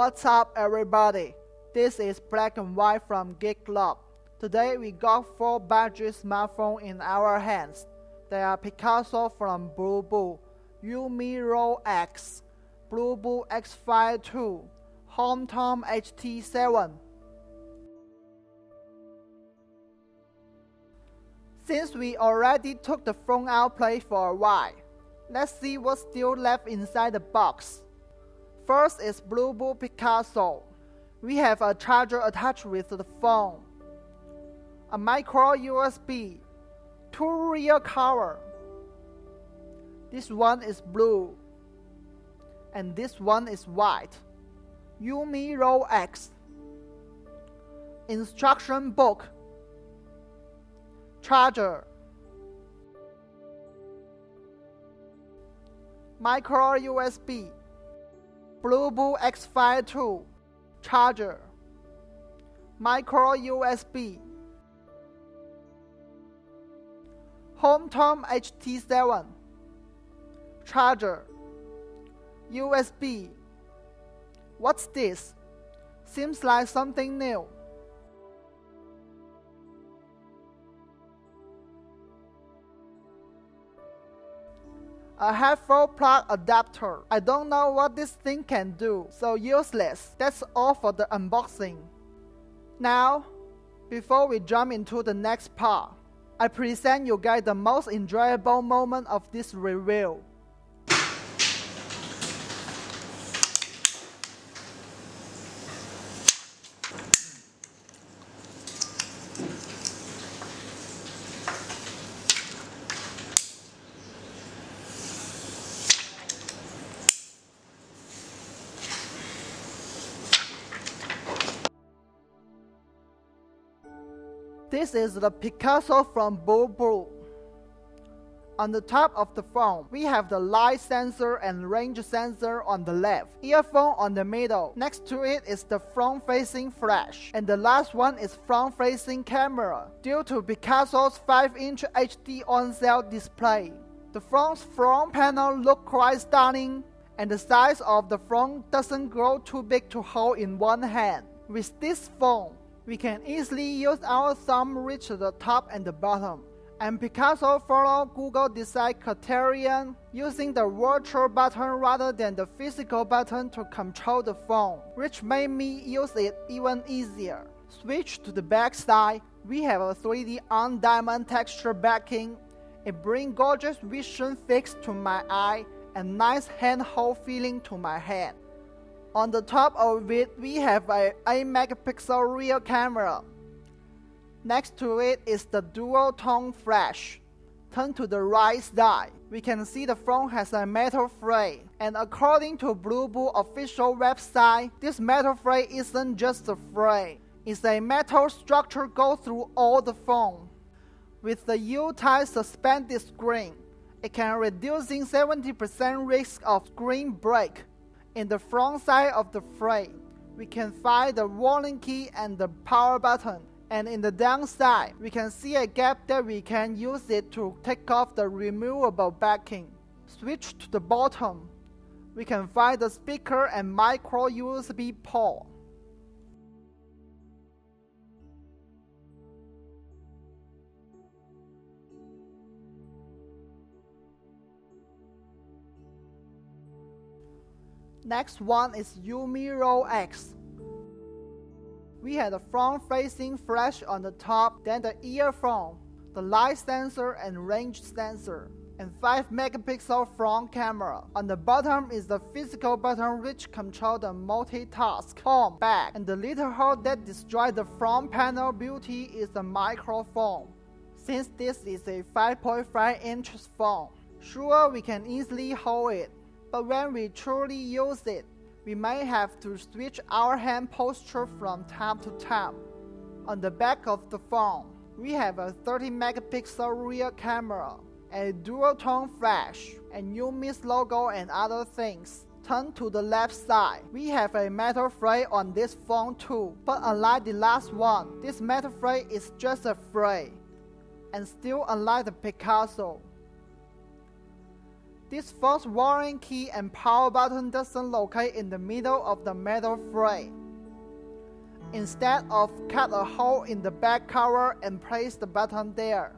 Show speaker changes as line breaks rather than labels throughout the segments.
What's up everybody? This is Black and White from Geek Club. Today we got 4 budget smartphones in our hands. They are Picasso from BLUBOO, Yumi Rox, BLUBOO Xfire 2, HOMTOM HT7. Since we already took the phone out play for a while, let's see what's still left inside the box. First is BLUBOO Picasso. We have a charger attached with the phone, a micro USB, 2 rear covers. This one is blue, and this one is white. Yumi Rox. Instruction book. Charger. Micro USB. BLUBOO Xfire 2. Charger. Micro USB. HOMTOM HT7. Charger. USB. What's this? Seems like something new. A headphone plug adapter. I don't know what this thing can do, so useless. That's all for the unboxing. Now, before we jump into the next part, I present you guys the most enjoyable moment of this review. This is the Picasso from BLUBOO. On the top of the phone, we have the light sensor and range sensor on the left, earphone on the middle. Next to it is the front-facing flash, and the last one is front-facing camera. Due to Picasso's 5-inch HD on-cell display, the front panel looks quite stunning, and the size of the phone doesn't grow too big to hold in one hand. With this phone, we can easily use our thumb reach the top and the bottom. And Picasso follow Google design criterion, using the virtual button rather than the physical button to control the phone, which made me use it even easier. Switch to the back side, we have a 3D on-diamond texture backing. It brings gorgeous vision fix to my eye and nice handhold feeling to my hand. On the top of it, we have a 8-megapixel rear camera. Next to it is the dual-tone flash. Turn to the right side. We can see the phone has a metal frame. And according to BLUBOO official website, this metal frame isn't just a frame. It's a metal structure go through all the phone. With the U-type suspended screen, it can reducing 70% risk of screen break. In the front side of the frame, we can find the volume key and the power button. And in the downside, we can see a gap that we can use it to take off the removable backing. Switch to the bottom. We can find the speaker and micro USB port. Next one is Yumi Rox. We had a front-facing flash on the top, then the earphone, the light sensor and range sensor, and 5-megapixel front camera. On the bottom is the physical button which controls the multitask, home, back, and the little hole that destroys the front panel beauty is the microphone. Since this is a 5.5-inch phone, sure we can easily hold it. But when we truly use it, we may have to switch our hand posture from time to time. On the back of the phone, we have a 30-megapixel rear camera, a dual-tone flash, and Yumi's logo and other things. Turn to the left side, we have a metal frame on this phone too, but unlike the last one, this metal frame is just a frame, and still unlike the Picasso. This phone's wiring key and power button doesn't locate in the middle of the metal frame. Instead of cut a hole in the back cover and place the button there.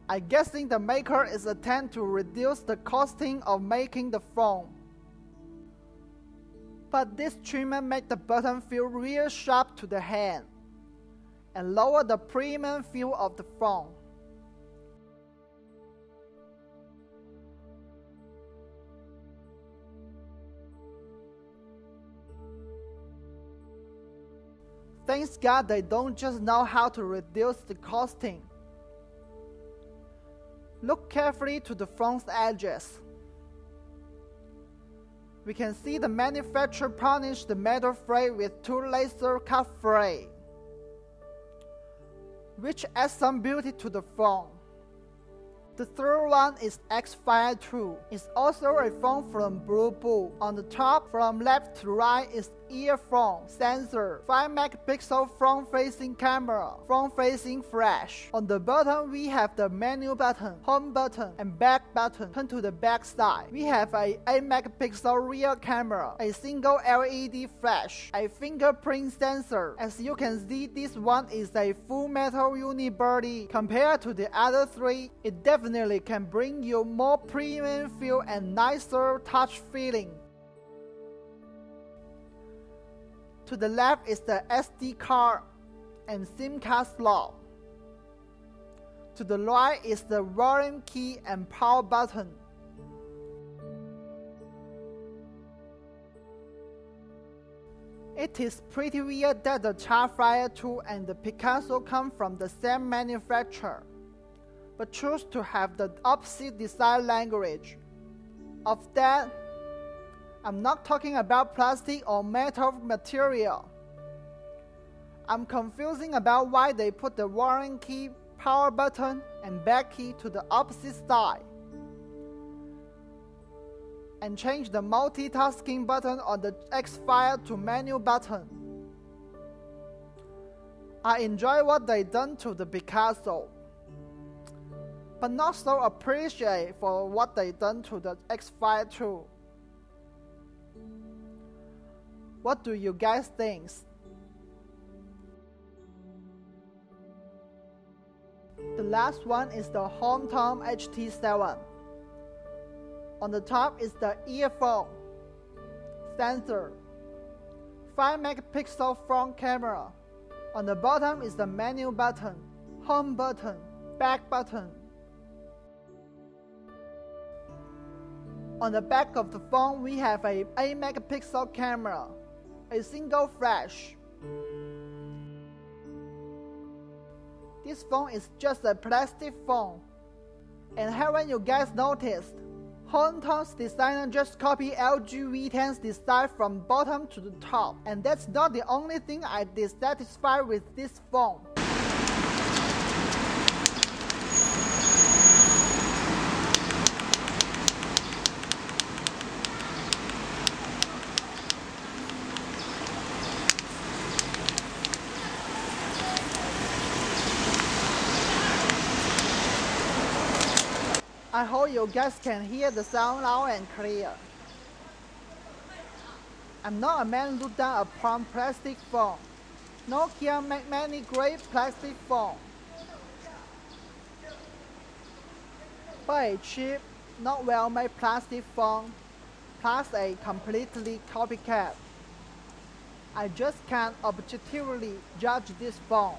I'm guessing the maker is attempt to reduce the costing of making the phone. But this treatment makes the button feel real sharp to the hand and lower the premium feel of the phone. Thanks God they don't just know how to reduce the costing. Look carefully to the phone's edges. We can see the manufacturer punished the metal frame with two laser cut frames, which adds some beauty to the phone. The third one is Xfire 2. It's also a phone from BLUBOO. On the top, from left to right, is earphone, sensor, 5 megapixel front-facing camera, front-facing flash. On the bottom, we have the menu button, home button, and back button. Turn to the back side. We have a 8 megapixel rear camera, a single LED flash, a fingerprint sensor. As you can see, this one is a full metal unibody. Compared to the other three, it definitely can bring you more premium feel and nicer touch feeling. To the left is the SD card and SIM card slot. To the right is the volume key and power button. It is pretty weird that the Xfire 2 and the Picasso come from the same manufacturer, but choose to have the opposite design language. Of that, I'm not talking about plastic or metal material. I'm confusing about why they put the wiring key, power button, and back key to the opposite side, and change the multitasking button on the Xfire to menu button. I enjoy what they done to the Picasso, but not so appreciate for what they done to the Xfire 2. What do you guys think? The last one is the HOMTOM HT7. On the top is the earphone, sensor, 5 megapixel front camera. On the bottom is the menu button, home button, back button. On the back of the phone, we have a 8 megapixel camera, a single flash. This phone is just a plastic phone. And haven't you guys noticed? HOMTOM's designer just copied LG V10's design from bottom to the top. And that's not the only thing I dissatisfied with this phone. I hope you guys can hear the sound loud and clear. I'm not a man look down upon plastic phone. Nokia make many great plastic phones, but a cheap, not well-made plastic phone, plus a completely copycat. I just can't objectively judge this phone.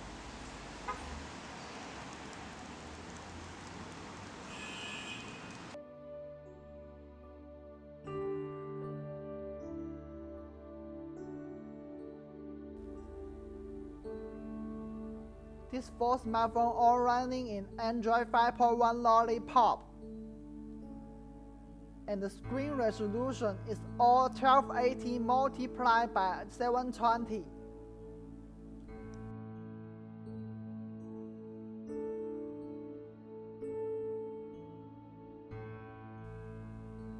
This 4 smartphone all running in Android 5.1 Lollipop. And the screen resolution is all 1280 multiplied by 720.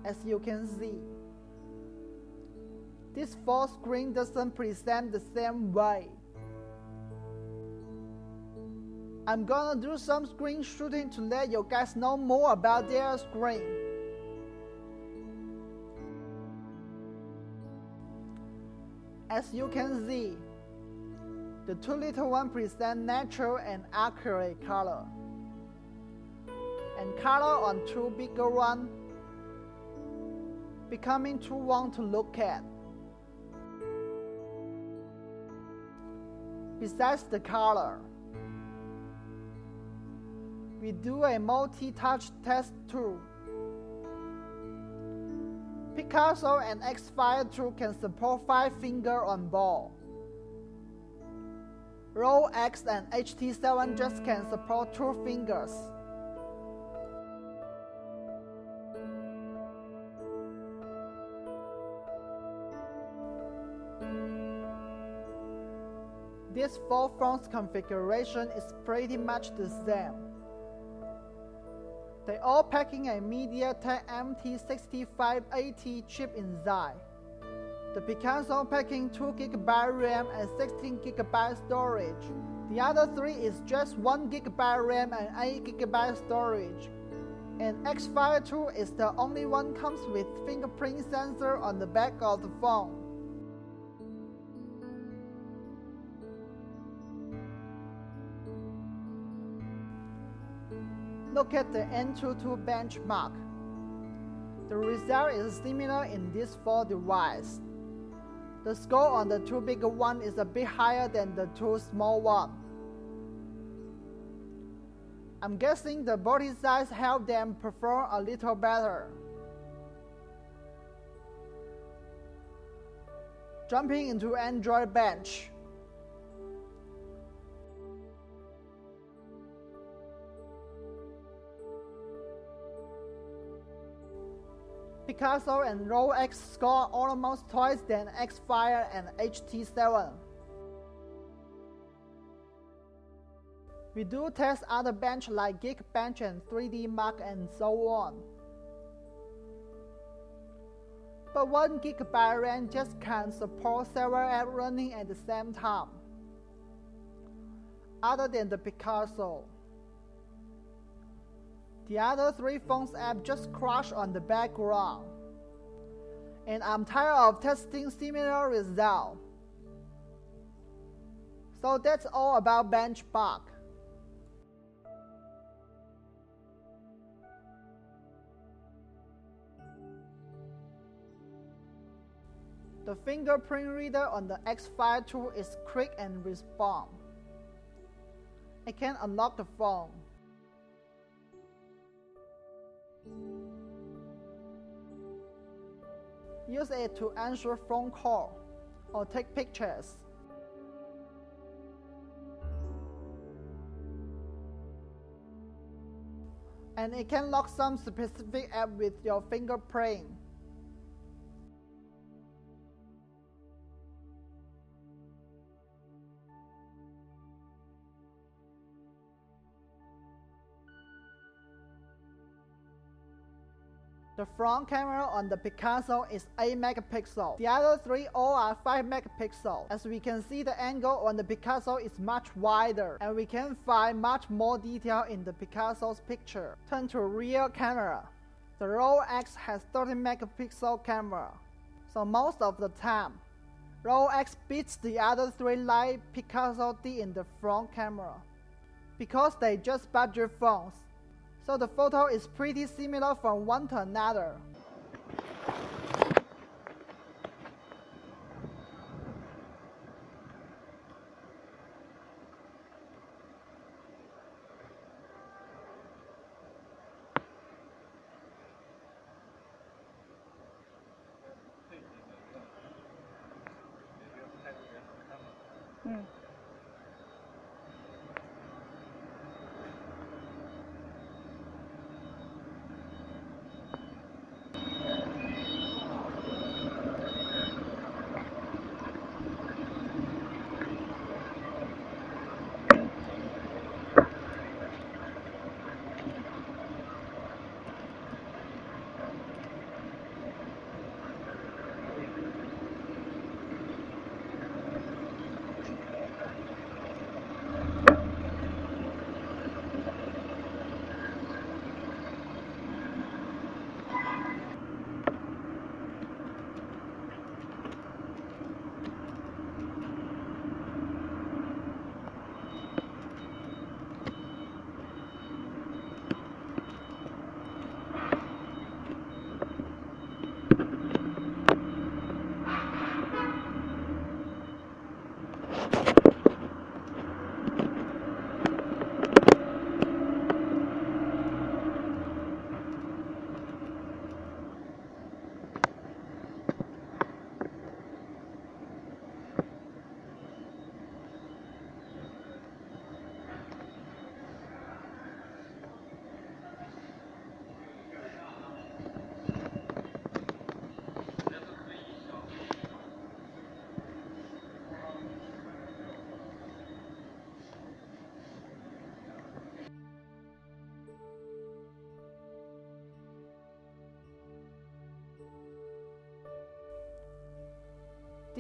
As you can see, this full screen doesn't present the same way. I'm gonna do some screen shooting to let you guys know more about their screen. As you can see, the two little ones present natural and accurate color, and color on two bigger ones becoming too warm to look at. Besides the color, we do a multi-touch test too. Picasso and Xfire 2 can support 5 fingers on ball. Rox and HT7 just can support 2 fingers. This 4 phones configuration is pretty much the same. They all packing a MediaTek MT6580 chip inside. The Picasso packing 2GB RAM and 16GB storage. The other 3 is just 1GB RAM and 8GB storage. And Xfire 2 is the only one comes with fingerprint sensor on the back of the phone. Look at the N22 benchmark. The result is similar in these 4 devices. The score on the 2 bigger one is a bit higher than the 2 small ones. I'm guessing the body size helped them perform a little better. Jumping into Android bench. Picasso and Rox score almost twice than Xfire and HT7. We do test other bench like Geekbench and 3D Mark and so on. But 1GB RAM just can't support several apps running at the same time, other than the Picasso. The other 3 phones app just crash on the background. And I'm tired of testing similar results. So that's all about benchmark. The fingerprint reader on the Xfire 2 is quick and responds. It can unlock the phone. Use it to answer phone calls or take pictures. And it can lock some specific app with your fingerprint. The front camera on the Picasso is 8 megapixels. The other 3 all are 5 megapixels. As we can see, the angle on the Picasso is much wider, and we can find much more detail in the Picasso's picture. Turn to rear camera. The Rox has 30 megapixel camera, so most of the time, Rox beats the other 3 like Picasso did in the front camera, because they just budget phones. So the photo is pretty similar from one to another.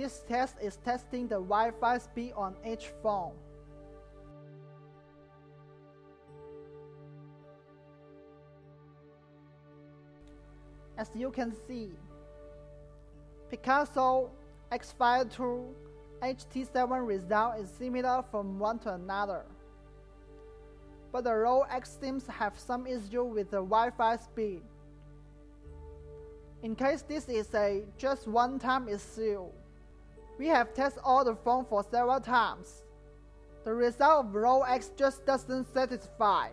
This test is testing the Wi-Fi speed on each phone. As you can see, Picasso, Xfire 2, HT7 result is similar from one to another. But the Row X seems to have some issue with the Wi-Fi speed. In case this is a just one-time issue, we have tested all the phones for several times. The result of Row X just doesn't satisfy.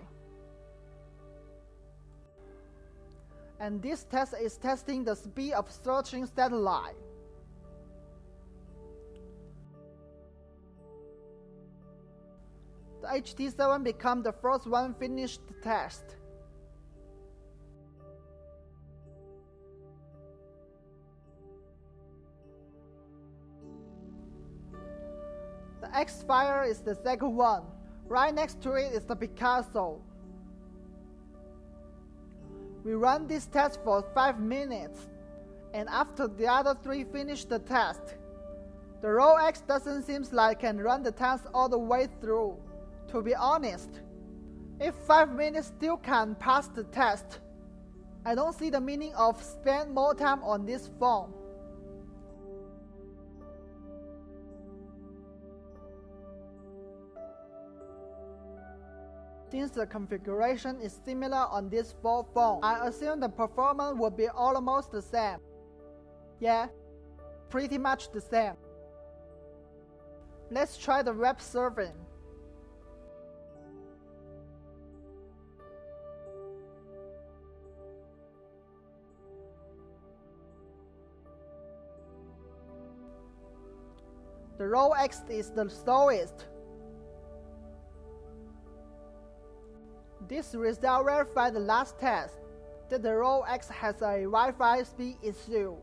And this test is testing the speed of searching satellite. The HT7 became the first one finished the test. The Xfire is the second one. Right next to it is the Picasso. We run this test for 5 minutes, and after the other 3 finish the test, the Row X doesn't seem like can run the test all the way through. To be honest, if 5 minutes still can't pass the test, I don't see the meaning of spend more time on this phone. Since the configuration is similar on these 4 phones, I assume the performance will be almost the same. Yeah, pretty much the same. Let's try the web surfing. The Row X is the slowest. This result verified the last test that the Row X has a Wi-Fi speed issue.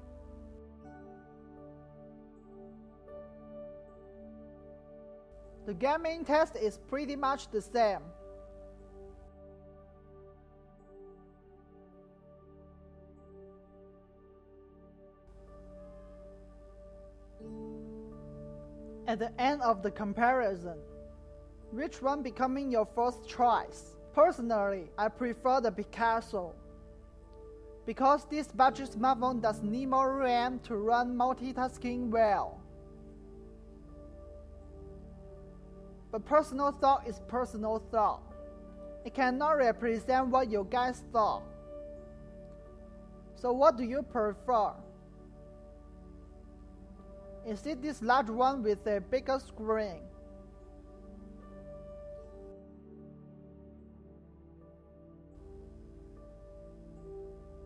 The gaming test is pretty much the same. At the end of the comparison, which one becoming your first choice? Personally, I prefer the Picasso, because this budget smartphone does need more RAM to run multitasking well. But personal thought is personal thought. It cannot represent what you guys thought. So what do you prefer? Is it this large one with a bigger screen?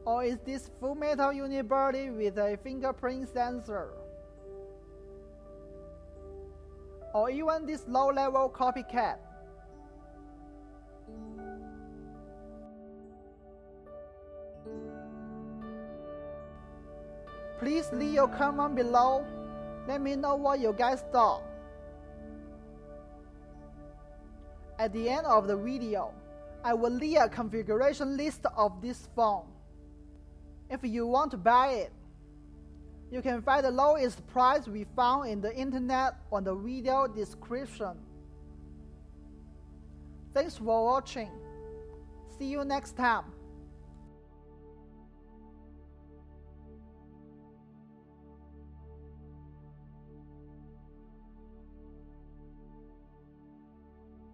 Or is this full metal unibody with a fingerprint sensor? Or even this low-level copycat? Please leave your comment below. Let me know what you guys thought. At the end of the video, I will leave a configuration list of this phone. If you want to buy it, you can find the lowest price we found in the internet on the video description. Thanks for watching. See you next time.